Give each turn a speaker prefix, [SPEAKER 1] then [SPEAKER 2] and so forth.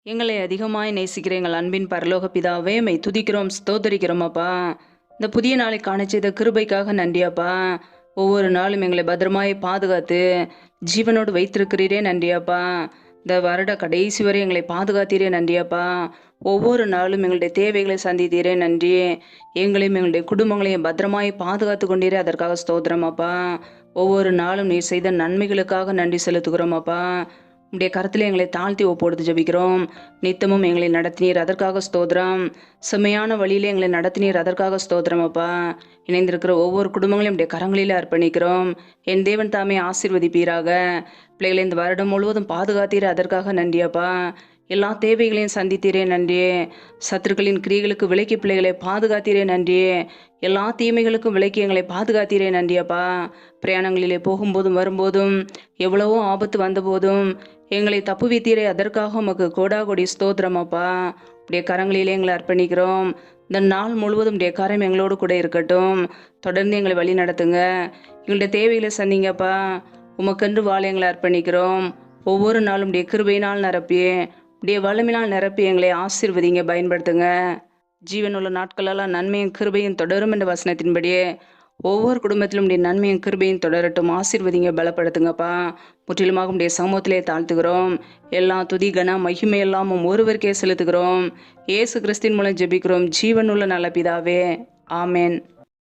[SPEAKER 1] எங்களை அதிகமாய் நேசிக்கிற எங்கள் அன்பின் பரலோக பிதாவே, மை துதிக்கிறோம், ஸ்தோத்தரிக்கிறோம் அப்பா. இந்த புதிய நாளை காண செய்த கிருபைக்காக நன்றியாப்பா. ஒவ்வொரு நாளும் எங்களை பத்திரமாய் பாதுகாத்து ஜீவனோடு வைத்திருக்கிறீரே நன்றியாப்பா. இந்த வருட கடைசி வரை எங்களை பாதுகாத்தீரே நன்றியாப்பா. ஒவ்வொரு நாளும் எங்களுடைய தேவைகளை சந்தித்தீரே நன்றி. எங்களையும் எங்களுடைய குடும்பங்களையும் பத்திரமாய் பாதுகாத்து கொண்டீரே, அதற்காக ஸ்தோத்திரமாப்பா. ஒவ்வொரு நாளும் நீர் செய்த நன்மைகளுக்காக நன்றி செலுத்துகிறோம் அப்பா. உடைய கருத்தில் எங்களை தாழ்த்தி ஒப்போடுத்து ஜபிக்கிறோம். நித்தமும் எங்களை நடத்தினீர், அதற்காக ஸ்தோத்திரம். செம்மையான வழியிலே எங்களை நடத்தினீர், அதற்காக ஸ்தோத்திரம் அப்பா. இணைந்திருக்கிற ஒவ்வொரு குடும்பங்களையும் உடைய கரங்களில் அர்ப்பணிக்கிறோம். என் தேவன் தாமே ஆசீர்வதிப்பீராக. பிள்ளைகளை இந்த வருடம் முழுவதும் பாதுகாத்தீர், அதற்காக நன்றியப்பா. எல்லா தேவைகளையும் சந்தித்தீரே நன்றி. சத்துருக்களின் கிரியைகளுக்கு விலக்கி பிள்ளைகளை பாதுகாத்தீரே நன்றி. எல்லா தீமைகளுக்கும் விலக்கி எங்களை பாதுகாத்தீரே நன்றியப்பா. பிரயாணங்களிலே போகும்போதும் வரும்போதும் எவ்வளவோ ஆபத்து வந்தபோதும் எங்களை தப்பு வைத்தீரே, அதற்காக உமக்கு கோடாகோடி ஸ்தோத்திரமாப்பா. உடைய கரங்களிலே எங்களை அர்ப்பணிக்கிறோம். இந்த நாள் முழுவதும் உடைய கரம் எங்களோடு கூட இருக்கட்டும். தொடர்ந்து எங்களை வழி நடத்துங்க. எங்களுடைய தேவைகளை சந்திங்கப்பா. உமக்கென்று வாழ எங்களை அர்ப்பணிக்கிறோம். ஒவ்வொரு நாளும் உடைய கிருபையினால் நிரப்பி, உடைய வல்லமையினால் நிரப்பி எங்களை ஆசீர்வதிங்க, பயன்படுத்துங்க. ஜீவனுள்ள நாட்களெல்லாம் நன்மையும் கிருபையும் தொடரும் என்ற வசனத்தின்படியே ஒவ்வொரு குடும்பத்திலும் உடைய நன்மையும் கிருபையும் தொடரட்டும். ஆசீர்வதிங்க, பலப்படுத்துங்கப்பா. முற்றிலுமாக உடைய சமூகத்திலே தாழ்த்துகிறோம். எல்லா துதி கன மகிமை எல்லாமும் ஒருவருக்கே செலுத்துகிறோம். இயேசு கிறிஸ்தின் மூலம் ஜெபிக்கிறோம், ஜீவனுள்ள நல்ல பிதாவே, ஆமேன்.